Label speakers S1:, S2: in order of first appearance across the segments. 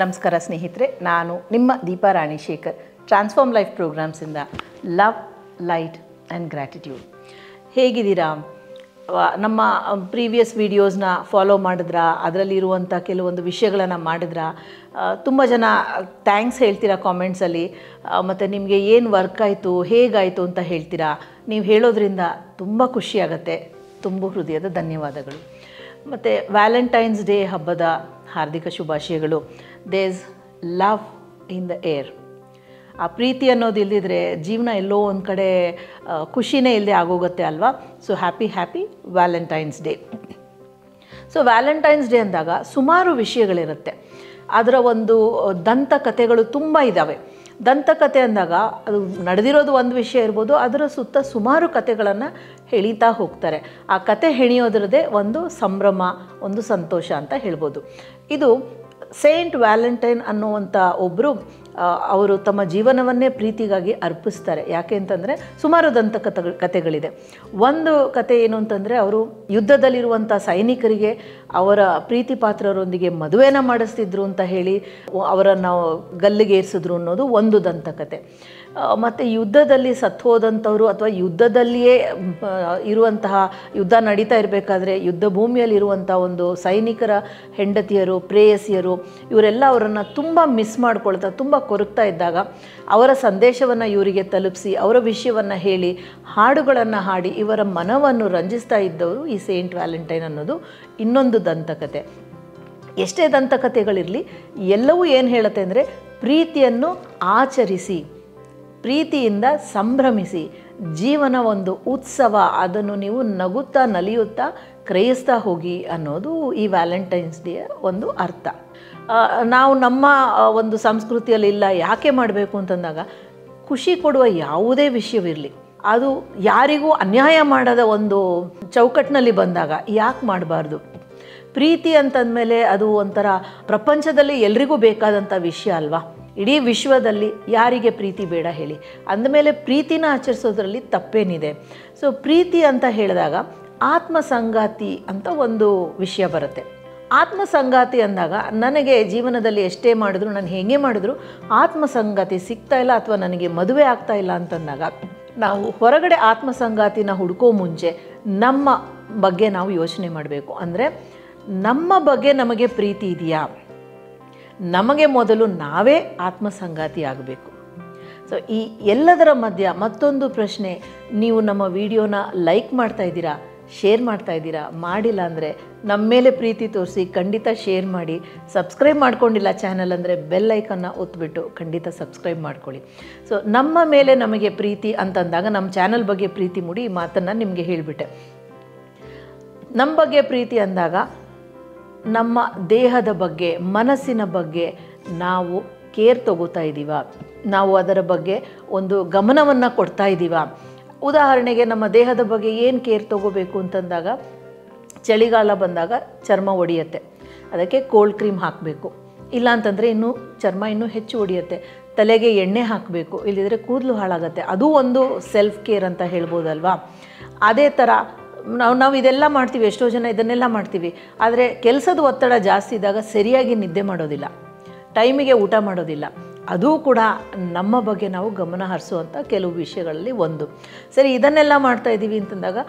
S1: ನಮಸ್ಕಾರ ಸ್ನೇಹಿತರೆ, ನಾನು ನಿಮ್ಮ ದೀಪಾ ರಾಣಿಶೇಖರ್ ಟ್ರಾನ್ಸ್ಫಾರ್ಮ್ ಲೈಫ್ ಪ್ರೋಗ್ರಾಮ್ಸಿಂದ ಲವ್, ಲೈಟ್ ಆ್ಯಂಡ್ ಗ್ರ್ಯಾಟಿಟ್ಯೂಡ್. ಹೇಗಿದ್ದೀರಾ? ನಮ್ಮ ಪ್ರೀವಿಯಸ್ ವೀಡಿಯೋಸ್ನ ಫಾಲೋ ಮಾಡಿದ್ರಾ? ಅದರಲ್ಲಿರುವಂಥ ಕೆಲವೊಂದು ವಿಷಯಗಳನ್ನು ಮಾಡಿದ್ರಾ? ತುಂಬ ಜನ ಥ್ಯಾಂಕ್ಸ್ ಹೇಳ್ತೀರಾ ಕಾಮೆಂಟ್ಸಲ್ಲಿ, ಮತ್ತು ನಿಮಗೆ ಏನು ವರ್ಕ್ ಆಯಿತು, ಹೇಗಾಯಿತು ಅಂತ ಹೇಳ್ತೀರಾ. ನೀವು ಹೇಳೋದ್ರಿಂದ ತುಂಬ ಖುಷಿಯಾಗತ್ತೆ. ತುಂಬ ಹೃದಯದ ಧನ್ಯವಾದಗಳು. ಮತ್ತು ವ್ಯಾಲೆಂಟೈನ್ಸ್ ಡೇ ಹಬ್ಬದ ಹಾರ್ದಿಕ ಶುಭಾಶಯಗಳು. There is love in the air. ಆ ಪ್ರೀತಿ ಅನ್ನೋದು ಇಲ್ಲದಿದ್ದರೆ ಜೀವನ ಎಲ್ಲೋ ಒಂದು ಕಡೆ ಖುಷಿನೇ ಇಲ್ಲದೆ ಆಗೋಗುತ್ತೆ ಅಲ್ವಾ? So happy Valentine's day. So Valentine's day ಅಂದಾಗ ಸುಮಾರು ವಿಷಯಗಳಿರುತ್ತೆ. ಅದರ ಒಂದು ದಂತಕಥೆಗಳು ತುಂಬ ಇದ್ದಾವೆ. ದಂತಕಥೆ ಅಂದಾಗ ಅದು ನಡೆದಿರೋದು ಒಂದು ವಿಷಯ ಇರ್ಬೋದು, ಅದರ ಸುತ್ತ ಸುಮಾರು ಕಥೆಗಳನ್ನು ಹೆಳೀತಾ ಹೋಗ್ತಾರೆ. ಆ ಕತೆ ಹೆಣಿಯೋದ್ರದ್ದೇ ಒಂದು ಸಂಭ್ರಮ, ಒಂದು ಸಂತೋಷ ಅಂತ ಹೇಳ್ಬೋದು. ಇದು ಸೇಂಟ್ ವ್ಯಾಲೆಂಟೈನ್ ಅನ್ನುವಂಥ ಒಬ್ಬರು ಅವರು ತಮ್ಮ ಜೀವನವನ್ನೇ ಪ್ರೀತಿಗಾಗಿ ಅರ್ಪಿಸ್ತಾರೆ. ಯಾಕೆ ಅಂತಂದರೆ ಸುಮಾರು ಕಥೆಗಳಿದೆ. ಒಂದು ಕತೆ ಏನು ಅಂತಂದರೆ, ಅವರು ಯುದ್ಧದಲ್ಲಿರುವಂಥ ಸೈನಿಕರಿಗೆ ಅವರ ಪ್ರೀತಿ ಪಾತ್ರರೊಂದಿಗೆ ಮದುವೆನ ಮಾಡಿಸ್ತಿದ್ರು ಅಂತ ಹೇಳಿ ಅವರನ್ನು ಗಲ್ಲಿಗೇರಿಸಿದ್ರು ಅನ್ನೋದು ಒಂದು ದಂತಕತೆ. ಮತ್ತು ಯುದ್ಧದಲ್ಲಿ ಸತ್ತೋದಂಥವ್ರು ಅಥವಾ ಯುದ್ಧದಲ್ಲಿಯೇ ಇರುವಂತಹ, ಯುದ್ಧ ನಡೀತಾ ಇರಬೇಕಾದ್ರೆ ಯುದ್ಧ ಭೂಮಿಯಲ್ಲಿರುವಂಥ ಒಂದು ಸೈನಿಕರ ಹೆಂಡತಿಯರು, ಪ್ರೇಯಸಿಯರು, ಇವರೆಲ್ಲ ಅವರನ್ನು ತುಂಬ ಮಿಸ್ ಮಾಡ್ಕೊಳ್ತಾ, ತುಂಬ ಕೊರಗ್ತಾ ಇದ್ದಾಗ ಅವರ ಸಂದೇಶವನ್ನು ಇವರಿಗೆ ತಲುಪಿಸಿ, ಅವರ ವಿಷಯವನ್ನು ಹೇಳಿ, ಹಾಡುಗಳನ್ನು ಹಾಡಿ ಇವರ ಮನವನ್ನು ರಂಜಿಸ್ತಾ ಇದ್ದವರು ಈ ಸೇಂಟ್ ವ್ಯಾಲೆಂಟೈನ್ ಅನ್ನೋದು ಇನ್ನೊಂದು ದಂತಕತೆ. ಎಷ್ಟೇ ದಂತಕತೆಗಳಿರಲಿ, ಎಲ್ಲವೂ ಏನು ಹೇಳುತ್ತೆ ಅಂದರೆ, ಪ್ರೀತಿಯನ್ನು ಆಚರಿಸಿ, ಪ್ರೀತಿಯಿಂದ ಸಂಭ್ರಮಿಸಿ, ಜೀವನ ಒಂದು ಉತ್ಸವ, ಅದನ್ನು ನೀವು ನಗುತ್ತಾ ನಲಿಯುತ್ತಾ ಕ್ರಯಿಸ್ತಾ ಹೋಗಿ ಅನ್ನೋದು ಈ ವ್ಯಾಲೆಂಟೈನ್ಸ್ ಡೇ ಒಂದು ಅರ್ಥ. ನಾವು ನಮ್ಮ ಒಂದು ಸಂಸ್ಕೃತಿಯಲ್ಲಿ ಇಲ್ಲ, ಯಾಕೆ ಮಾಡಬೇಕು ಅಂತಂದಾಗ, ಖುಷಿ ಕೊಡುವ ಯಾವುದೇ ವಿಷಯವಿರಲಿ ಅದು ಯಾರಿಗೂ ಅನ್ಯಾಯ ಮಾಡದ ಒಂದು ಚೌಕಟ್ಟಿನಲ್ಲಿ ಬಂದಾಗ ಯಾಕೆ ಮಾಡಬಾರ್ದು? ಪ್ರೀತಿ ಅಂತಂದಮೇಲೆ ಅದು ಒಂಥರ ಪ್ರಪಂಚದಲ್ಲಿ ಎಲ್ರಿಗೂ ಬೇಕಾದಂಥ ವಿಷಯ ಅಲ್ವಾ? ಇಡೀ ವಿಶ್ವದಲ್ಲಿ ಯಾರಿಗೆ ಪ್ರೀತಿ ಬೇಡ ಹೇಳಿ? ಅಂದಮೇಲೆ ಪ್ರೀತಿನ ಆಚರಿಸೋದ್ರಲ್ಲಿ ತಪ್ಪೇನಿದೆ? ಸೊ ಪ್ರೀತಿ ಅಂತ ಹೇಳಿದಾಗ ಆತ್ಮಸಂಗಾತಿ ಅಂತ ಒಂದು ವಿಷಯ ಬರುತ್ತೆ. ಆತ್ಮಸಂಗಾತಿ ಅಂದಾಗ, ನನಗೆ ಜೀವನದಲ್ಲಿ ಎಷ್ಟೇ ಮಾಡಿದ್ರು, ನಾನು ಹೇಗೆ ಮಾಡಿದ್ರು ಆತ್ಮಸಂಗಾತಿ ಸಿಗ್ತಾ ಇಲ್ಲ ಅಥವಾ ನನಗೆ ಮದುವೆ ಆಗ್ತಾ ಇಲ್ಲ ಅಂತಂದಾಗ, ನಾವು ಹೊರಗಡೆ ಆತ್ಮಸಂಗಾತಿನ ಹುಡುಕೋ ಮುಂಚೆ ನಮ್ಮ ಬಗ್ಗೆ ನಾವು ಯೋಚನೆ ಮಾಡಬೇಕು. ಅಂದರೆ ನಮ್ಮ ಬಗ್ಗೆ ನಮಗೆ ಪ್ರೀತಿ ಇದೆಯಾ? ನಮಗೆ ಮೊದಲು ನಾವೇ ಆತ್ಮಸಂಗಾತಿ ಆಗಬೇಕು. ಸೊ ಈ ಎಲ್ಲದರ ಮಧ್ಯ ಮತ್ತೊಂದು ಪ್ರಶ್ನೆ, ನೀವು ನಮ್ಮ ವಿಡಿಯೋನ ಲೈಕ್ ಮಾಡ್ತಾ ಇದ್ದೀರಾ, ಶೇರ್ ಮಾಡ್ತಾ ಇದ್ದೀರಾ? ಮಾಡಿಲ್ಲ ಅಂದರೆ ನಮ್ಮ ಮೇಲೆ ಪ್ರೀತಿ ತೋರಿಸಿ ಖಂಡಿತ ಶೇರ್ ಮಾಡಿ. ಸಬ್ಸ್ಕ್ರೈಬ್ ಮಾಡ್ಕೊಂಡಿಲ್ಲ ಚಾನಲ್ ಅಂದರೆ ಬೆಲ್ ಐಕನ್ನ ಒತ್ತಿಬಿಟ್ಟು ಖಂಡಿತ ಸಬ್ಸ್ಕ್ರೈಬ್ ಮಾಡ್ಕೊಳ್ಳಿ. ಸೊ ನಮ್ಮ ಮೇಲೆ ನಮಗೆ ಪ್ರೀತಿ ಅಂತಂದಾಗ ನಮ್ಮ ಚಾನಲ್ ಬಗ್ಗೆ ಪ್ರೀತಿ ಮೂಡಿ ಈ ಮಾತನ್ನು ನಿಮಗೆ ಹೇಳಿಬಿಟ್ಟೆ. ನಮ್ಮ ಬಗ್ಗೆ ಪ್ರೀತಿ ಅಂದಾಗ ನಮ್ಮ ದೇಹದ ಬಗ್ಗೆ, ಮನಸ್ಸಿನ ಬಗ್ಗೆ ನಾವು ಕೇರ್ ತಗೋತಾ ಇದ್ದೀವ? ನಾವು ಅದರ ಬಗ್ಗೆ ಒಂದು ಗಮನವನ್ನು ಕೊಡ್ತಾ ಇದ್ದೀವ? ಉದಾಹರಣೆಗೆ ನಮ್ಮ ದೇಹದ ಬಗ್ಗೆ ಏನು ಕೇರ್ ತಗೋಬೇಕು ಅಂತಂದಾಗ, ಚಳಿಗಾಲ ಬಂದಾಗ ಚರ್ಮ ಒಡೆಯುತ್ತೆ, ಅದಕ್ಕೆ ಕೋಲ್ಡ್ ಕ್ರೀಮ್ ಹಾಕಬೇಕು. ಇಲ್ಲ ಅಂತಂದರೆ ಚರ್ಮ ಇನ್ನೂ ಹೆಚ್ಚು ಒಡೆಯುತ್ತೆ, ತಲೆಗೆ ಎಣ್ಣೆ ಹಾಕಬೇಕು, ಇಲ್ಲದಿದ್ದರೆ ಕೂದಲು ಹಾಳಾಗುತ್ತೆ. ಅದು ಒಂದು ಸೆಲ್ಫ್ ಕೇರ್ ಅಂತ ಹೇಳ್ಬೋದಲ್ವಾ? ಅದೇ ಥರ ನಾವು ಇದೆಲ್ಲ ಮಾಡ್ತೀವಿ, ಎಷ್ಟೋ ಜನ ಇದನ್ನೆಲ್ಲ ಮಾಡ್ತೀವಿ. ಆದರೆ ಕೆಲಸದ ಒತ್ತಡ ಜಾಸ್ತಿ ಇದ್ದಾಗ ಸರಿಯಾಗಿ ನಿದ್ದೆ ಮಾಡೋದಿಲ್ಲ, ಟೈಮಿಗೆ ಊಟ ಮಾಡೋದಿಲ್ಲ. ಅದೂ ಕೂಡ ನಮ್ಮ ಬಗ್ಗೆ ನಾವು ಗಮನ ಹರಿಸುವಂಥ ಕೆಲವು ವಿಷಯಗಳಲ್ಲಿ ಒಂದು. ಸರಿ, ಇದನ್ನೆಲ್ಲ ಮಾಡ್ತಾಯಿದ್ದೀವಿ ಅಂತಂದಾಗ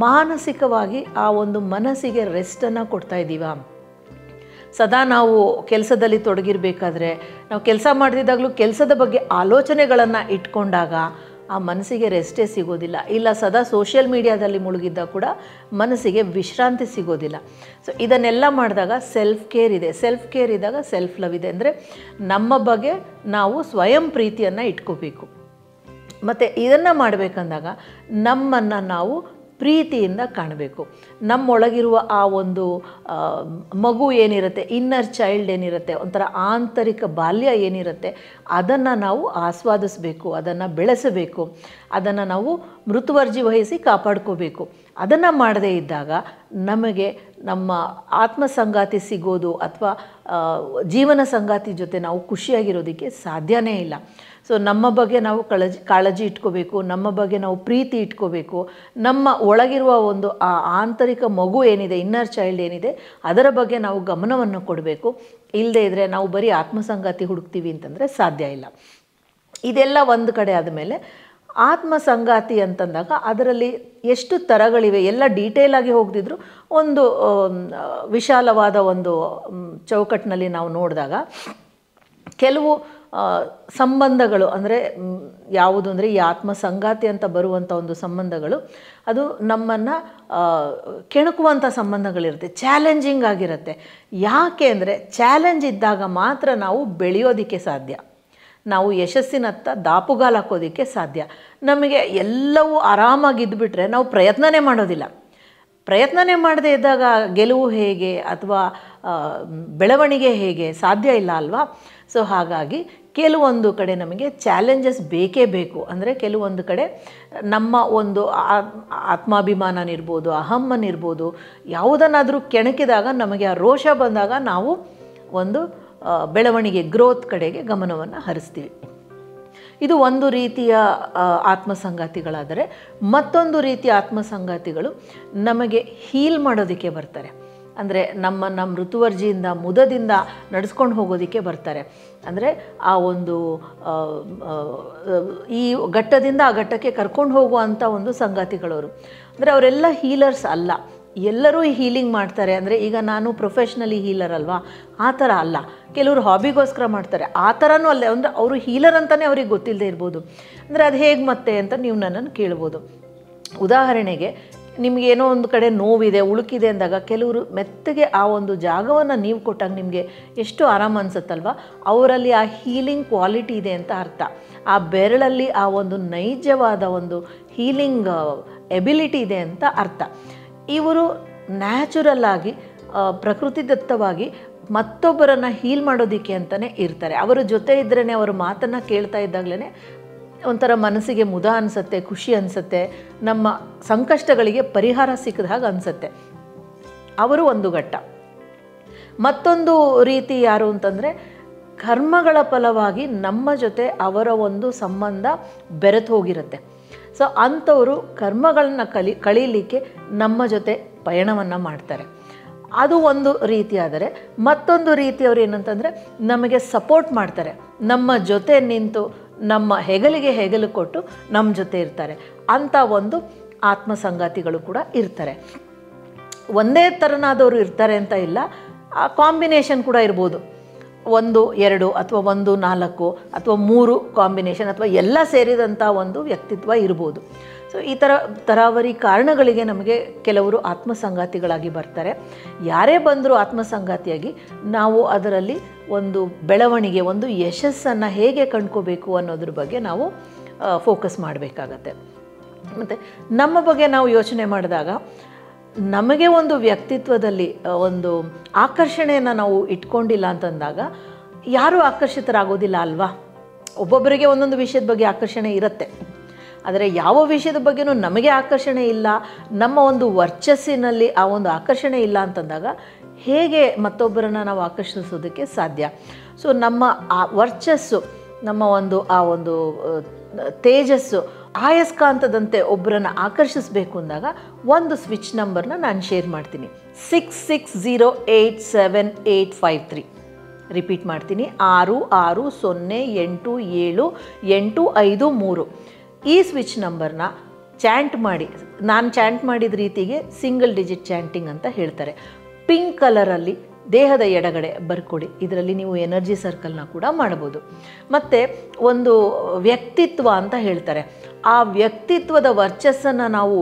S1: ಮಾನಸಿಕವಾಗಿ ಆ ಒಂದು ಮನಸ್ಸಿಗೆ ರೆಸ್ಟನ್ನು ಕೊಡ್ತಾಯಿದ್ದೀವ? ಸದಾ ನಾವು ಕೆಲಸದಲ್ಲಿ ತೊಡಗಿರಬೇಕಾದ್ರೆ, ನಾವು ಕೆಲಸ ಮಾಡ್ತಿದ್ದಾಗಲೂ ಕೆಲಸದ ಬಗ್ಗೆ ಆಲೋಚನೆಗಳನ್ನು ಇಟ್ಕೊಂಡಾಗ ಆ ಮನಸ್ಸಿಗೆ ರೆಸ್ಟೇ ಸಿಗೋದಿಲ್ಲ. ಇಲ್ಲ, ಸದಾ ಸೋಷಿಯಲ್ ಮೀಡಿಯಾದಲ್ಲಿ ಮುಳುಗಿದ್ದಾಗ ಕೂಡ ಮನಸ್ಸಿಗೆ ವಿಶ್ರಾಂತಿ ಸಿಗೋದಿಲ್ಲ. ಸೊ ಇದನ್ನೆಲ್ಲ ಮಾಡಿದಾಗ ಸೆಲ್ಫ್ ಕೇರ್ ಇದೆ. ಸೆಲ್ಫ್ ಕೇರ್ ಇದ್ದಾಗ ಸೆಲ್ಫ್ ಲವ್ ಇದೆ. ಅಂದರೆ ನಮ್ಮ ಬಗ್ಗೆ ನಾವು ಸ್ವಯಂ ಪ್ರೀತಿಯನ್ನು ಇಟ್ಕೋಬೇಕು. ಮತ್ತು ಇದನ್ನು ಮಾಡಬೇಕಂದಾಗ ನಮ್ಮನ್ನು ನಾವು ಪ್ರೀತಿಯಿಂದ ಕಾಣಬೇಕು. ನಮ್ಮೊಳಗಿರುವ ಆ ಒಂದು ಮಗು ಏನಿರುತ್ತೆ, ಇನ್ನರ್ ಚೈಲ್ಡ್ ಏನಿರುತ್ತೆ, ಒಂಥರ ಆಂತರಿಕ ಬಾಲ್ಯ ಏನಿರುತ್ತೆ, ಅದನ್ನು ನಾವು ಆಸ್ವಾದಿಸಬೇಕು, ಅದನ್ನು ಬೆಳೆಸಬೇಕು, ಅದನ್ನು ನಾವು ಮೃತುವರ್ಜಿ ವಹಿಸಿ ಕಾಪಾಡ್ಕೋಬೇಕು. ಅದನ್ನು ಮಾಡದೇ ಇದ್ದಾಗ ನಮಗೆ ನಮ್ಮ ಆತ್ಮಸಂಗಾತಿ ಸಿಗೋದು ಅಥವಾ ಜೀವನ ಸಂಗಾತಿ ಜೊತೆ ನಾವು ಖುಷಿಯಾಗಿರೋದಕ್ಕೆ ಸಾಧ್ಯನೇ ಇಲ್ಲ. ಸೊ ನಮ್ಮ ಬಗ್ಗೆ ನಾವು ಕಾಳಜಿ ಇಟ್ಕೋಬೇಕು, ನಮ್ಮ ಬಗ್ಗೆ ನಾವು ಪ್ರೀತಿ ಇಟ್ಕೋಬೇಕು. ನಮ್ಮ ಒಳಗಿರುವ ಒಂದು ಆ ಆಂತರಿಕ ಮಗು ಏನಿದೆ, ಇನ್ನರ್ ಚೈಲ್ಡ್ ಏನಿದೆ, ಅದರ ಬಗ್ಗೆ ನಾವು ಗಮನವನ್ನು ಕೊಡಬೇಕು. ಇಲ್ಲದೇ ಇದ್ದರೆ ನಾವು ಬರೀ ಆತ್ಮಸಂಗಾತಿ ಹುಡುಕ್ತೀವಿ ಅಂತಂದರೆ ಸಾಧ್ಯ ಇಲ್ಲ. ಇದೆಲ್ಲ ಒಂದು ಕಡೆ ಆದಮೇಲೆ ಆತ್ಮಸಂಗಾತಿ ಅಂತಂದಾಗ ಅದರಲ್ಲಿ ಎಷ್ಟು ಥರಗಳಿವೆ ಎಲ್ಲ ಡೀಟೇಲಾಗಿ ಹೋಗದಿದ್ರು ಒಂದು ವಿಶಾಲವಾದ ಒಂದು ಚೌಕಟ್ಟಿನಲ್ಲಿ ನಾವು ನೋಡಿದಾಗ ಕೆಲವು ಸಂಬಂಧಗಳು ಅಂದರೆ ಯಾವುದು ಅಂದರೆ ಈ ಆತ್ಮಸಂಗಾತಿ ಅಂತ ಬರುವಂಥ ಒಂದು ಸಂಬಂಧಗಳು ಅದು ನಮ್ಮನ್ನು ಕೆಣಕುವಂಥ ಸಂಬಂಧಗಳಿರುತ್ತೆ, ಚಾಲೆಂಜಿಂಗ್ ಆಗಿರುತ್ತೆ. ಯಾಕೆ ಅಂದರೆ ಚಾಲೆಂಜ್ ಇದ್ದಾಗ ಮಾತ್ರ ನಾವು ಬೆಳೆಯೋದಕ್ಕೆ ಸಾಧ್ಯ, ನಾವು ಯಶಸ್ಸಿನತ್ತ ದಾಪುಗಾಲು ಹಾಕೋದಕ್ಕೆ ಸಾಧ್ಯ. ನಮಗೆ ಎಲ್ಲವೂ ಆರಾಮಾಗಿದ್ದುಬಿಟ್ರೆ ನಾವು ಪ್ರಯತ್ನನೇ ಮಾಡೋದಿಲ್ಲ. ಪ್ರಯತ್ನನೇ ಮಾಡದೇ ಇದ್ದಾಗ ಗೆಲುವು ಹೇಗೆ ಅಥವಾ ಬೆಳವಣಿಗೆ ಹೇಗೆ ಸಾಧ್ಯ ಇಲ್ಲ ಅಲ್ವಾ? ಸೊ ಹಾಗಾಗಿ ಕೆಲವೊಂದು ಕಡೆ ನಮಗೆ ಚಾಲೆಂಜಸ್ ಬೇಕೇ ಬೇಕು. ಅಂದರೆ ಕೆಲವೊಂದು ಕಡೆ ನಮ್ಮ ಒಂದು ಆತ್ಮಾಭಿಮಾನನಿರ್ಬೋದು, ಅಹಮ್ಮನಿರ್ಬೋದು, ಯಾವುದನ್ನಾದರೂ ಕೆಣಕಿದಾಗ ನಮಗೆ ಆ ರೋಷ ಬಂದಾಗ ನಾವು ಒಂದು ಬೆಳವಣಿಗೆ ಗ್ರೋತ್ ಕಡೆಗೆ ಗಮನವನ್ನು ಹರಿಸ್ತೀವಿ. ಇದು ಒಂದು ರೀತಿಯ ಆತ್ಮಸಂಗಾತಿಗಳಾದರೆ, ಮತ್ತೊಂದು ರೀತಿಯ ಆತ್ಮಸಂಗಾತಿಗಳು ನಮಗೆ ಹೀಲ್ ಮಾಡೋದಕ್ಕೆ ಬರ್ತಾರೆ. ಅಂದರೆ ನಮ್ಮನ್ನು ಮೃತುವರ್ಜಿಯಿಂದ ಮುದದಿಂದ ನಡೆಸ್ಕೊಂಡು ಹೋಗೋದಕ್ಕೆ ಬರ್ತಾರೆ. ಅಂದರೆ ಆ ಒಂದು ಈ ಘಟ್ಟದಿಂದ ಆ ಘಟ್ಟಕ್ಕೆ ಕರ್ಕೊಂಡು ಹೋಗುವಂಥ ಒಂದು ಸಂಗಾತಿಗಳವರು. ಅಂದರೆ ಅವರೆಲ್ಲ ಹೀಲರ್ಸ್ ಅಲ್ಲ, ಎಲ್ಲರೂ ಹೀಲಿಂಗ್ ಮಾಡ್ತಾರೆ. ಅಂದರೆ ಈಗ ನಾನು ಪ್ರೊಫೆಷ್ನಲಿ ಹೀಲರ್ ಅಲ್ವಾ, ಆ ಥರ ಅಲ್ಲ. ಕೆಲವರು ಹಾಬಿಗೋಸ್ಕರ ಮಾಡ್ತಾರೆ, ಆ ಥರನೂ ಅಲ್ಲ. ಅಂದರೆ ಅವರು ಹೀಲರ್ ಅಂತಲೇ ಅವ್ರಿಗೆ ಗೊತ್ತಿಲ್ಲದೆ ಇರ್ಬೋದು. ಅಂದರೆ ಅದು ಹೇಗೆ ಮತ್ತೆ ಅಂತ ನೀವು ನನ್ನನ್ನು ಕೇಳ್ಬೋದು. ಉದಾಹರಣೆಗೆ ನಿಮಗೇನೋ ಒಂದು ಕಡೆ ನೋವಿದೆ, ಉಳುಕಿದೆ ಅಂದಾಗ ಕೆಲವರು ಮೆತ್ತಗೆ ಆ ಒಂದು ಜಾಗವನ್ನು ನೀವು ಕೊಟ್ಟಾಗ ನಿಮಗೆ ಎಷ್ಟು ಆರಾಮ ಅನಿಸುತ್ತಲ್ವ, ಅವರಲ್ಲಿ ಆ ಹೀಲಿಂಗ್ ಕ್ವಾಲಿಟಿ ಇದೆ ಅಂತ ಅರ್ಥ. ಆ ಬೆರಳಲ್ಲಿ ಆ ಒಂದು ನೈಜವಾದ ಒಂದು ಹೀಲಿಂಗ್ ಎಬಿಲಿಟಿ ಇದೆ ಅಂತ ಅರ್ಥ. ಇವರು ನ್ಯಾಚುರಲ್ ಆಗಿ ಪ್ರಕೃತಿದತ್ತವಾಗಿ ಮತ್ತೊಬ್ಬರನ್ನು ಹೀಲ್ ಮಾಡೋದಕ್ಕೆ ಅಂತಲೇ ಇರ್ತಾರೆ. ಅವರ ಜೊತೆ ಇದ್ರೇ ಅವರ ಮಾತನ್ನು ಕೇಳ್ತಾ ಇದ್ದಾಗಲೇ ಒಂಥರ ಮನಸ್ಸಿಗೆ ಮುದ ಅನಿಸುತ್ತೆ, ಖುಷಿ ಅನಿಸುತ್ತೆ, ನಮ್ಮ ಸಂಕಷ್ಟಗಳಿಗೆ ಪರಿಹಾರ ಸಿಕ್ಕಿದ ಹಾಗೆ ಅನಿಸುತ್ತೆ. ಅವರು ಒಂದು ಘಟ್ಟ. ಮತ್ತೊಂದು ರೀತಿ ಯಾರು ಅಂತಂದರೆ, ಕರ್ಮಗಳ ಫಲವಾಗಿ ನಮ್ಮ ಜೊತೆ ಅವರ ಒಂದು ಸಂಬಂಧ ಬೆರೆತು ಹೋಗಿರುತ್ತೆ. ಸೊ ಅಂಥವರು ಕರ್ಮಗಳನ್ನ ಕಳೀಲಿಕ್ಕೆ ನಮ್ಮ ಜೊತೆ ಪಯಣವನ್ನು ಮಾಡ್ತಾರೆ. ಅದು ಒಂದು ರೀತಿಯಾದರೆ, ಮತ್ತೊಂದು ರೀತಿಯವರು ಏನಂತಂದರೆ ನಮಗೆ ಸಪೋರ್ಟ್ ಮಾಡ್ತಾರೆ, ನಮ್ಮ ಜೊತೆ ನಿಂತು ನಮ್ಮ ಹೆಗಲಿಗೆ ಹೆಗಲು ಕೊಟ್ಟು ನಮ್ಮ ಜೊತೆ ಇರ್ತಾರೆ. ಅಂಥ ಒಂದು ಆತ್ಮಸಂಗಾತಿಗಳು ಕೂಡ ಇರ್ತಾರೆ. ಒಂದೇ ಥರನಾದವರು ಇರ್ತಾರೆ ಅಂತ ಇಲ್ಲ, ಆ ಕಾಂಬಿನೇಷನ್ ಕೂಡ ಇರ್ಬೋದು. 1, 2 ಅಥವಾ 1, 4 ಅಥವಾ 3 ಕಾಂಬಿನೇಷನ್ ಅಥವಾ ಎಲ್ಲ ಸೇರಿದಂಥ ಒಂದು ವ್ಯಕ್ತಿತ್ವ ಇರ್ಬೋದು. ಸೊ ಈ ಥರ ತರಾವರಿ ಕಾರಣಗಳಿಗೆ ನಮಗೆ ಕೆಲವರು ಆತ್ಮಸಂಗಾತಿಗಳಾಗಿ ಬರ್ತಾರೆ. ಯಾರೇ ಬಂದರೂ ಆತ್ಮಸಂಗಾತಿಯಾಗಿ ನಾವು ಅದರಲ್ಲಿ ಒಂದು ಬೆಳವಣಿಗೆ, ಒಂದು ಯಶಸ್ಸನ್ನು ಹೇಗೆ ಕಂಡ್ಕೋಬೇಕು ಅನ್ನೋದ್ರ ಬಗ್ಗೆ ನಾವು ಫೋಕಸ್ ಮಾಡಬೇಕಾಗತ್ತೆ. ಮತ್ತು ನಮ್ಮ ಬಗ್ಗೆ ನಾವು ಯೋಚನೆ ಮಾಡಿದಾಗ ನಮಗೆ ಒಂದು ವ್ಯಕ್ತಿತ್ವದಲ್ಲಿ ಒಂದು ಆಕರ್ಷಣೆಯನ್ನು ನಾವು ಇಟ್ಕೊಂಡಿಲ್ಲ ಅಂತಂದಾಗ ಯಾರೂ ಆಕರ್ಷಿತರಾಗೋದಿಲ್ಲ ಅಲ್ವಾ? ಒಬ್ಬೊಬ್ಬರಿಗೆ ಒಂದೊಂದು ವಿಷಯದ ಬಗ್ಗೆ ಆಕರ್ಷಣೆ ಇರುತ್ತೆ. ಆದರೆ ಯಾವ ವಿಷಯದ ಬಗ್ಗೆನೂ ನಮಗೆ ಆಕರ್ಷಣೆ ಇಲ್ಲ, ನಮ್ಮ ಒಂದು ವರ್ಚಸ್ಸಿನಲ್ಲಿ ಆ ಒಂದು ಆಕರ್ಷಣೆ ಇಲ್ಲ ಅಂತಂದಾಗ ಹೇಗೆ ಮತ್ತೊಬ್ಬರನ್ನು ನಾವು ಆಕರ್ಷಿಸೋದಕ್ಕೆ ಸಾಧ್ಯ? ಸೊ ನಮ್ಮ ಆ ವರ್ಚಸ್ಸು, ನಮ್ಮ ಆ ಒಂದು ತೇಜಸ್ಸು ಆಯಸ್ಕಾಂತದಂತೆ ಒಬ್ಬರನ್ನು ಆಕರ್ಷಿಸಬೇಕು ಅಂದಾಗ ಒಂದು ಸ್ವಿಚ್ ನಂಬರ್ನ ನಾನು ಶೇರ್ ಮಾಡ್ತೀನಿ. 66087853. ರಿಪೀಟ್ ಮಾಡ್ತೀನಿ, 66087853. ಈ ಸ್ವಿಚ್ ನಂಬರ್ನ ಚಾಂಟ್ ಮಾಡಿ, ನಾನು ಚಾಂಟ್ ಮಾಡಿದ ರೀತಿಗೆ ಸಿಂಗಲ್ ಡಿಜಿಟ್ ಚಾಂಟಿಂಗ್ ಅಂತ ಹೇಳ್ತಾರೆ. ಪಿಂಕ್ ಕಲರಲ್ಲಿ ದೇಹದ ಎಡಗಡೆ ಬರ್ಕೊಡಿ. ಇದರಲ್ಲಿ ನೀವು ಎನರ್ಜಿ ಸರ್ಕಲ್ನ ಕೂಡ ಮಾಡ್ಬೋದು. ಮತ್ತು ಒಂದು ವ್ಯಕ್ತಿತ್ವ ಅಂತ ಹೇಳ್ತಾರೆ, ಆ ವ್ಯಕ್ತಿತ್ವದ ವರ್ಚಸ್ಸನ್ನು ನಾವು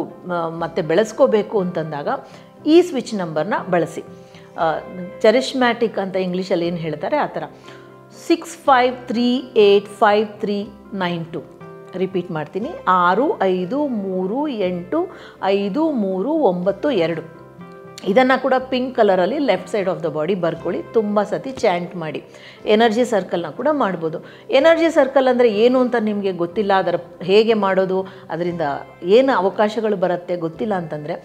S1: ಮತ್ತೆ ಬೆಳೆಸ್ಕೋಬೇಕು ಅಂತಂದಾಗ ಈ ಸ್ವಿಚ್ ನಂಬರ್ನ ಬಳಸಿ. ಚರಿಷ್ಮ್ಯಾಟಿಕ್ ಅಂತ ಇಂಗ್ಲೀಷಲ್ಲಿ ಏನು ಹೇಳ್ತಾರೆ ಆ ಥರ. 65385392. ರಿಪೀಟ್ ಮಾಡ್ತೀನಿ, 65385392. ಇದನ್ನು ಕೂಡ ಪಿಂಕ್ ಕಲರಲ್ಲಿ left side of the body ಬರ್ಕೊಳ್ಳಿ. ತುಂಬ ಸತಿ ಚಾಂಟ್ ಮಾಡಿ. ಎನರ್ಜಿ ಸರ್ಕಲ್ನ ಕೂಡ ಮಾಡ್ಬೋದು. ಎನರ್ಜಿ ಸರ್ಕಲ್ ಅಂದರೆ ಏನು ಅಂತ ನಿಮಗೆ ಗೊತ್ತಿಲ್ಲ, ಅದರ ಹೇಗೆ ಮಾಡೋದು, ಅದರಿಂದ ಏನು ಅವಕಾಶಗಳು ಬರುತ್ತೆ ಗೊತ್ತಿಲ್ಲ ಅಂತಂದರೆ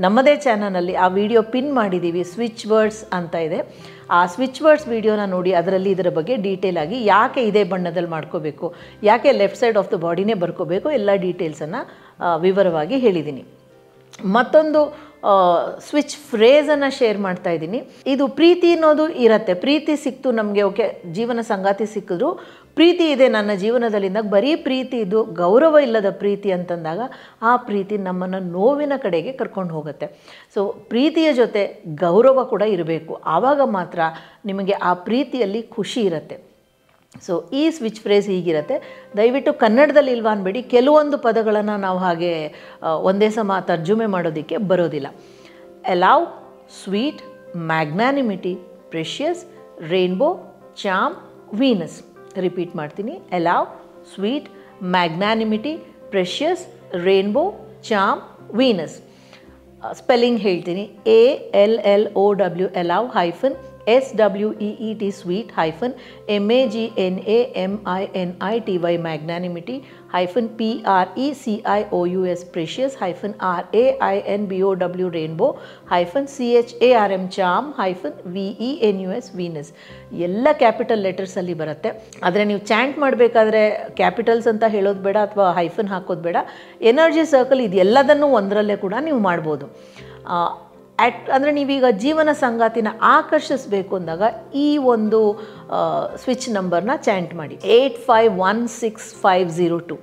S1: ನಮ್ಮದೇ ಚಾನಲಲ್ಲಿ ಆ ವಿಡಿಯೋ ಪಿನ್ ಮಾಡಿದ್ದೀವಿ. ಸ್ವಿಚ್ ವರ್ಡ್ಸ್ ಅಂತ ಇದೆ. ಆ ಸ್ವಿಚ್ ವರ್ಡ್ಸ್ ವಿಡಿಯೋನ ನೋಡಿ, ಅದರಲ್ಲಿ ಇದರ ಬಗ್ಗೆ ಡೀಟೇಲ್ ಆಗಿ ಯಾಕೆ ಇದೇ ಬಣ್ಣದಲ್ಲಿ ಮಾಡ್ಕೋಬೇಕು, ಯಾಕೆ ಲೆಫ್ಟ್ ಸೈಡ್ ಆಫ್ ದ ಬಾಡಿನೇ ಬರ್ಕೋಬೇಕು, ಎಲ್ಲ ಡೀಟೇಲ್ಸನ್ನು ವಿವರವಾಗಿ ಹೇಳಿದ್ದೀನಿ. ಮತ್ತೊಂದು ಸ್ವಿಚ್ ಫ್ರೇಸನ್ನು ಶೇರ್ ಮಾಡ್ತಾ ಇದ್ದೀನಿ. ಇದು ಪ್ರೀತಿ ಅನ್ನೋದು ಇರುತ್ತೆ. ಪ್ರೀತಿ ಸಿಕ್ತು ನಮಗೆ, ಓಕೆ, ಜೀವನ ಸಂಗಾತಿ ಸಿಕ್ಕಿದ್ರು, ಪ್ರೀತಿ ಇದೆ ನನ್ನ ಜೀವನದಲ್ಲಿಂದ, ಬರೀ ಪ್ರೀತಿ ಇದು ಗೌರವ ಇಲ್ಲದ ಪ್ರೀತಿ ಅಂತಂದಾಗ ಆ ಪ್ರೀತಿ ನಮ್ಮನ್ನು ನೋವಿನ ಕಡೆಗೆ ಕರ್ಕೊಂಡು ಹೋಗುತ್ತೆ. ಸೊ ಪ್ರೀತಿಯ ಜೊತೆ ಗೌರವ ಕೂಡ ಇರಬೇಕು, ಆವಾಗ ಮಾತ್ರ ನಿಮಗೆ ಆ ಪ್ರೀತಿಯಲ್ಲಿ ಖುಷಿ ಇರುತ್ತೆ. ಸೊ ಈ ಸ್ವಿಚ್ ಫ್ರೇಸ್ ಹೀಗಿರುತ್ತೆ. ದಯವಿಟ್ಟು ಕನ್ನಡದಲ್ಲಿ ಇಲ್ವಾ ಅನ್ಬೇಡಿ, ಕೆಲವೊಂದು ಪದಗಳನ್ನು ನಾವು ಹಾಗೆ ಒಂದೇ ಸಮ ತರ್ಜುಮೆ ಮಾಡೋದಕ್ಕೆ ಬರೋದಿಲ್ಲ. Allow, sweet, magnanimity, precious, rainbow, charm, Venus. Repeat ಮಾಡ್ತೀನಿ. Allow, sweet, magnanimity, precious, rainbow, charm, Venus. Spelling ಹೇಳ್ತೀನಿ. ALLOW allow hyphen SWEET sweet hyphen MAGNAMINITY magnanimity hyphen PRECIOUS precious hyphen RAINBOW rainbow hyphen CHARM charm hyphen VENUS Venus. ಎಲ್ಲ capital ಲೆಟರ್ಸಲ್ಲಿ ಬರುತ್ತೆ. ಆದರೆ ನೀವು chant ಮಾಡಬೇಕಾದ್ರೆ capitals ಅಂತ ಹೇಳೋದು ಬೇಡ ಅಥವಾ ಹೈಫನ್ ಹಾಕೋದು ಬೇಡ. ಎನರ್ಜಿ ಸರ್ಕಲ್ ಇದೆಲ್ಲದನ್ನು ಒಂದರಲ್ಲೇ ಕೂಡ ನೀವು ಮಾಡ್ಬೋದು. ಅಂದರೆ ನೀವೀಗ ಜೀವನ ಸಂಗಾತಿನ ಆಕರ್ಷಿಸಬೇಕು ಅಂದಾಗ ಈ ಒಂದು ಸ್ವಿಚ್ ನಂಬರ್ನ ಚಾಂಟ್ ಮಾಡಿ. 851652.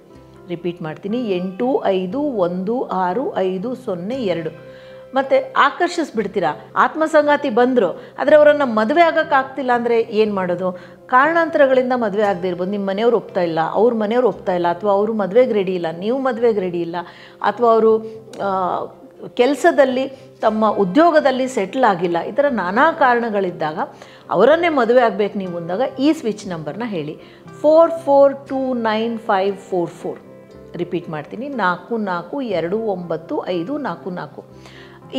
S1: ರಿಪೀಟ್ ಮಾಡ್ತೀನಿ. 851652. ಮತ್ತು ಆಕರ್ಷಿಸ್ಬಿಡ್ತೀರಾ. ಆತ್ಮಸಂಗಾತಿ ಬಂದರು, ಆದರೆ ಅವರನ್ನು ಮದುವೆ ಆಗೋಕ್ಕಾಗ್ತಿಲ್ಲ ಅಂದರೆ ಏನು ಮಾಡೋದು? ಕಾರಣಾಂತರಗಳಿಂದ ಮದುವೆ ಆಗದೆ ಇರ್ಬೋದು. ನಿಮ್ಮ ಮನೆಯವ್ರು ಒಪ್ತಾ ಇಲ್ಲ, ಅವ್ರ ಮನೆಯವ್ರು ಒಪ್ತಾ ಇಲ್ಲ, ಅಥವಾ ಅವರು ಮದುವೆಗೆ ರೆಡಿ ಇಲ್ಲ, ನೀವು ಮದುವೆಗೆ ರೆಡಿ ಇಲ್ಲ, ಅಥವಾ ಅವರು ಕೆಲಸದಲ್ಲಿ ತಮ್ಮ ಉದ್ಯೋಗದಲ್ಲಿ ಸೆಟ್ಲ್ ಆಗಿಲ್ಲ. ಈ ಥರ ನಾನಾ ಕಾರಣಗಳಿದ್ದಾಗ ಅವರನ್ನೇ ಮದುವೆ ಆಗಬೇಕು ನೀವು ಅಂದಾಗ ಈ ಸ್ವಿಚ್ ನಂಬರ್ನ ಹೇಳಿ. 44295444. ರಿಪೀಟ್ ಮಾಡ್ತೀನಿ. 44295444.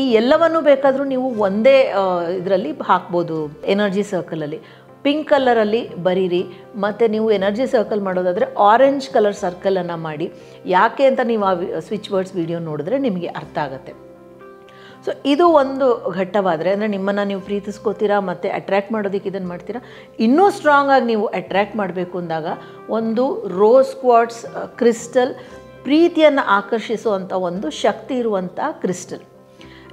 S1: ಈ ಎಲ್ಲವನ್ನೂ ಬೇಕಾದರೂ ನೀವು ಒಂದೇ ಇದರಲ್ಲಿ ಹಾಕ್ಬೋದು ಎನರ್ಜಿ ಸರ್ಕಲಲ್ಲಿ. ಪಿಂಕ್ ಕಲರಲ್ಲಿ ಬರೀರಿ. ಮತ್ತು ನೀವು ಎನರ್ಜಿ ಸರ್ಕಲ್ ಮಾಡೋದಾದರೆ ಆರೆಂಜ್ ಕಲರ್ ಸರ್ಕಲನ್ನು ಮಾಡಿ. ಯಾಕೆ ಅಂತ ನೀವು ಆ ಸ್ವಿಚ್ ವರ್ಡ್ಸ್ ವಿಡಿಯೋ ನೋಡಿದ್ರೆ ನಿಮಗೆ ಅರ್ಥ ಆಗುತ್ತೆ. ಸೊ ಇದು ಒಂದು ಘಟ್ಟವಾದರೆ, ಅಂದರೆ ನಿಮ್ಮನ್ನು ನೀವು ಪ್ರೀತಿಸ್ಕೋತೀರಾ ಮತ್ತು ಅಟ್ರ್ಯಾಕ್ಟ್ ಮಾಡೋದಕ್ಕೆ ಇದನ್ನು ಮಾಡ್ತೀರಾ. ಇನ್ನೂ ಸ್ಟ್ರಾಂಗಾಗಿ ನೀವು ಅಟ್ರ್ಯಾಕ್ಟ್ ಮಾಡಬೇಕು ಅಂದಾಗ ಒಂದು ರೋಸ್ ಕ್ವಾರ್ಟ್ಸ್ ಕ್ರಿಸ್ಟಲ್ ಪ್ರೀತಿಯನ್ನು ಆಕರ್ಷಿಸುವಂಥ ಒಂದು ಶಕ್ತಿ ಇರುವಂಥ ಕ್ರಿಸ್ಟಲ್.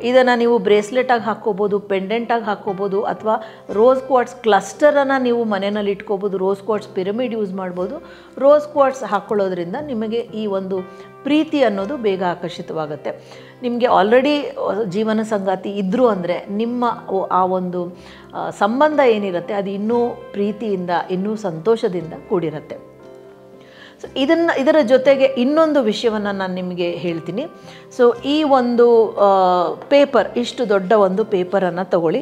S1: ಇದನ್ನು ನೀವು ಬ್ರೇಸ್ಲೆಟಾಗಿ ಹಾಕ್ಕೋಬೋದು, ಪೆಂಡೆಂಟಾಗಿ ಹಾಕ್ಕೋಬೋದು, ಅಥವಾ ರೋಸ್ ಕ್ವಾರ್ಟ್ಸ್ ಕ್ಲಸ್ಟರನ್ನು ನೀವು ಮನೆಯಲ್ಲಿ ಇಟ್ಕೋಬೋದು. ರೋಸ್ ಕ್ವಾರ್ಟ್ಸ್ ಪಿರಮಿಡ್ ಯೂಸ್ ಮಾಡ್ಬೋದು. ರೋಸ್ ಕ್ವಾರ್ಟ್ಸ್ ಹಾಕ್ಕೊಳ್ಳೋದ್ರಿಂದ ನಿಮಗೆ ಈ ಒಂದು ಪ್ರೀತಿ ಅನ್ನೋದು ಬೇಗ ಆಕರ್ಷಿತವಾಗುತ್ತೆ. ನಿಮಗೆ ಆಲ್ರೆಡಿ ಜೀವನ ಸಂಗಾತಿ ಇದ್ದರು ಅಂದರೆ ನಿಮ್ಮ ಆ ಒಂದು ಸಂಬಂಧ ಏನಿರುತ್ತೆ ಅದು ಇನ್ನೂ ಪ್ರೀತಿಯಿಂದ, ಇನ್ನೂ ಸಂತೋಷದಿಂದ ಕೂಡಿರುತ್ತೆ. ಸೊ ಇದರ ಜೊತೆಗೆ ಇನ್ನೊಂದು ವಿಷಯವನ್ನು ನಾನು ನಿಮಗೆ ಹೇಳ್ತೀನಿ. ಸೊ ಈ ಒಂದು ಪೇಪರ್, ಇಷ್ಟು ದೊಡ್ಡ ಒಂದು ಪೇಪರನ್ನು ತಗೊಳ್ಳಿ.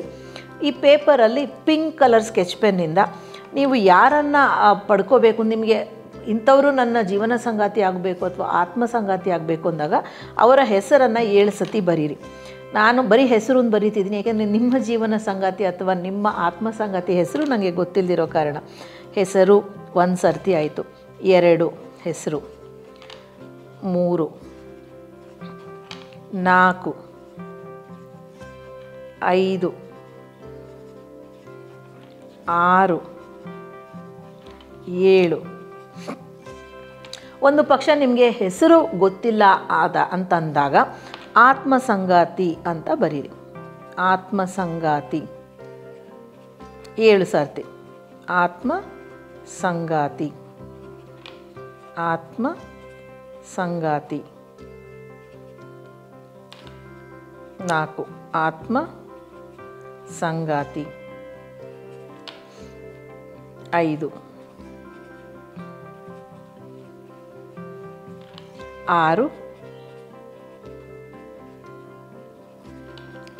S1: ಈ ಪೇಪರಲ್ಲಿ ಪಿಂಕ್ ಕಲರ್ ಸ್ಕೆಚ್ ಪೆನ್ನಿಂದ ನೀವು ಯಾರನ್ನು ಪಡ್ಕೋಬೇಕು, ನಿಮಗೆ ಇಂಥವರು ನನ್ನ ಜೀವನ ಸಂಗಾತಿ ಆಗಬೇಕು ಅಥವಾ ಆತ್ಮ ಸಂಗಾತಿ ಆಗಬೇಕು ಅಂದಾಗ ಅವರ ಹೆಸರನ್ನು 7 ಸತಿ ಬರೀರಿ. ನಾನು ಬರೀ ಹೆಸರನ್ನು ಬರೀತಿದ್ದೀನಿ, ಏಕೆಂದರೆ ನಿಮ್ಮ ಜೀವನ ಸಂಗಾತಿ ಅಥವಾ ನಿಮ್ಮ ಆತ್ಮ ಸಂಗಾತಿ ಹೆಸರು ನನಗೆ ಗೊತ್ತಿಲ್ಲದಿರೋ ಕಾರಣ. ಹೆಸರು 1 ಸರ್ತಿ ಆಯಿತು, 2 ಹೆಸರು, 3, 4, 5, 6, 7. ಒಂದು ಪಕ್ಷ ನಿಮಗೆ ಹೆಸರು ಗೊತ್ತಿಲ್ಲ ಅಂತಂದಾಗ ಆತ್ಮಸಂಗಾತಿ ಅಂತ ಬರೀರಿ. ಆತ್ಮಸಂಗಾತಿ 7 ಸರ್ತಿ. ಆತ್ಮ ಸಂಗಾತಿ, ಆತ್ಮ ಸಂಗಾತಿ. 4 ಆತ್ಮ ಸಂಗಾತಿ. 5 6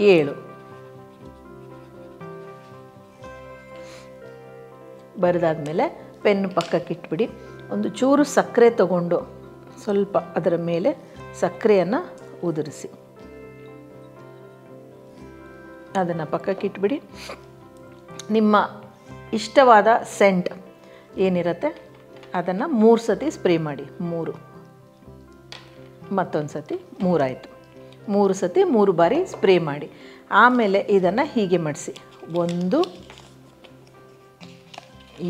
S1: 7. ಬರೆದಾದ್ಮೇಲೆ ಪೆನ್ನು ಪಕ್ಕಕ್ಕೆ ಇಟ್ಬಿಡಿ. ಒಂದು ಚೂರು ಸಕ್ಕರೆ ತಗೊಂಡು ಸ್ವಲ್ಪ ಅದರ ಮೇಲೆ ಸಕ್ಕರೆಯನ್ನು ಉದುರಿಸಿ ಅದನ್ನು ಪಕ್ಕಕ್ಕೆ ಇಟ್ಬಿಡಿ. ನಿಮ್ಮ ಇಷ್ಟವಾದ ಸೆಂಟ್ ಏನಿರುತ್ತೆ ಅದನ್ನು 3 ಸತಿ ಸ್ಪ್ರೇ ಮಾಡಿ. 3, ಮತ್ತೊಂದು ಸತಿ 3 ಆಯಿತು. 3 ಸತಿ 3 ಬಾರಿ ಸ್ಪ್ರೇ ಮಾಡಿ. ಆಮೇಲೆ ಇದನ್ನು ಹೀಗೆ ಮಾಡಿಸಿ. 1,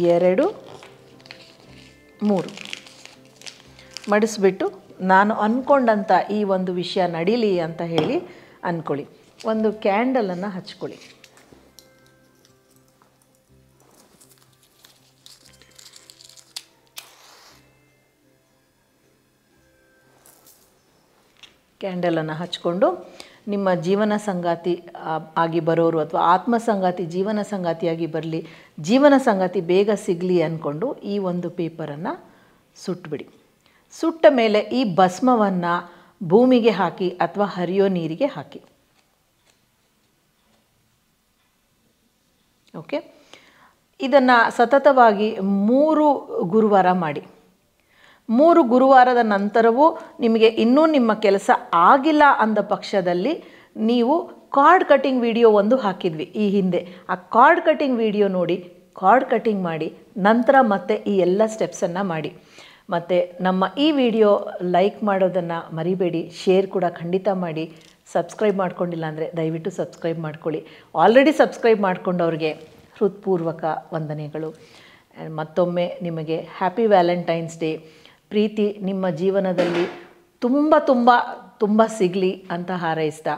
S1: 2, 3 ಮಡಿಸ್ಬಿಟ್ಟು ನಾನು ಅಂದ್ಕೊಂಡಂಥ ಈ ಒಂದು ವಿಷಯ ನಡೀಲಿ ಅಂತ ಹೇಳಿ ಅಂದ್ಕೊಳ್ಳಿ. ಒಂದು ಕ್ಯಾಂಡಲನ್ನು ಹಚ್ಕೊಳ್ಳಿ. ಕ್ಯಾಂಡಲನ್ನು ಹಚ್ಕೊಂಡು ನಿಮ್ಮ ಜೀವನ ಸಂಗಾತಿ ಆಗಿ ಬರೋರು ಅಥವಾ ಆತ್ಮ ಸಂಗಾತಿ ಜೀವನ ಸಂಗಾತಿಯಾಗಿ ಬರಲಿ, ಜೀವನ ಸಂಗಾತಿ ಬೇಗ ಸಿಗಲಿ ಅಂದ್ಕೊಂಡು ಈ ಒಂದು ಪೇಪರನ್ನು ಸುಟ್ಟುಬಿಡಿ. ಸುಟ್ಟ ಮೇಲೆ ಈ ಭಸ್ಮವನ್ನು ಭೂಮಿಗೆ ಹಾಕಿ ಅಥವಾ ಹರಿಯೋ ನೀರಿಗೆ ಹಾಕಿ. ಓಕೆ, ಇದನ್ನು ಸತತವಾಗಿ 3 ಗುರುವಾರ ಮಾಡಿ. 3 ಗುರುವಾರದ ನಂತರವೂ ನಿಮಗೆ ಇನ್ನೂ ನಿಮ್ಮ ಕೆಲಸ ಆಗಿಲ್ಲ ಅಂದ ಪಕ್ಷದಲ್ಲಿ ನೀವು ಕಾರ್ಡ್ ಕಟಿಂಗ್ ವಿಡಿಯೋ ಒಂದು ಹಾಕಿದ್ವಿ ಈ ಹಿಂದೆ. ಆ ಕಾರ್ಡ್ ಕಟಿಂಗ್ ವಿಡಿಯೋ ನೋಡಿ ಕಾರ್ಡ್ ಕಟಿಂಗ್ ಮಾಡಿ ನಂತರ ಮತ್ತೆ ಈ ಎಲ್ಲ ಸ್ಟೆಪ್ಸನ್ನು ಮಾಡಿ. ಮತ್ತು ನಮ್ಮ ಈ ವಿಡಿಯೋ ಲೈಕ್ ಮಾಡೋದನ್ನು ಮರಿಬೇಡಿ, ಶೇರ್ ಕೂಡ ಖಂಡಿತ ಮಾಡಿ. ಸಬ್ಸ್ಕ್ರೈಬ್ ಮಾಡ್ಕೊಂಡಿಲ್ಲ ಅಂದರೆ ದಯವಿಟ್ಟು ಸಬ್ಸ್ಕ್ರೈಬ್ ಮಾಡ್ಕೊಳ್ಳಿ. ಆಲ್ರೆಡಿ ಸಬ್ಸ್ಕ್ರೈಬ್ ಮಾಡ್ಕೊಂಡವ್ರಿಗೆ ಹೃತ್ಪೂರ್ವಕ ವಂದನೆಗಳು. ಮತ್ತೊಮ್ಮೆ ನಿಮಗೆ ಹ್ಯಾಪಿ ವ್ಯಾಲೆಂಟೈನ್ಸ್ ಡೇ. ಪ್ರೀತಿ ನಿಮ್ಮ ಜೀವನದಲ್ಲಿ ತುಂಬ ತುಂಬ ತುಂಬ ಸಿಗಲಿ ಅಂತ ಹಾರೈಸ್ತಾ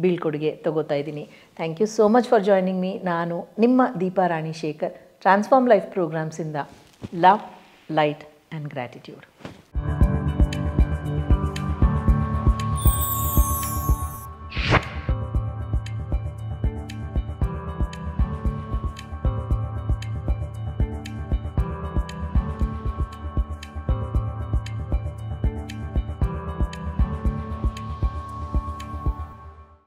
S1: ಬೀಳ್ಕೊಡುಗೆ ತಗೋತಾ ಇದ್ದೀನಿ. Thank you so much for joining me. ನಾನು ನಿಮ್ಮ ದೀಪಾ ರಾಣಿ ಶೇಖರ್, ಟ್ರಾನ್ಸ್ಫಾರ್ಮ್ ಲೈಫ್ ಪ್ರೋಗ್ರಾಮ್ಸಿಂದ ಲವ್, ಲೈಟ್ ಆ್ಯಂಡ್ ಗ್ರ್ಯಾಟಿಟ್ಯೂಡ್.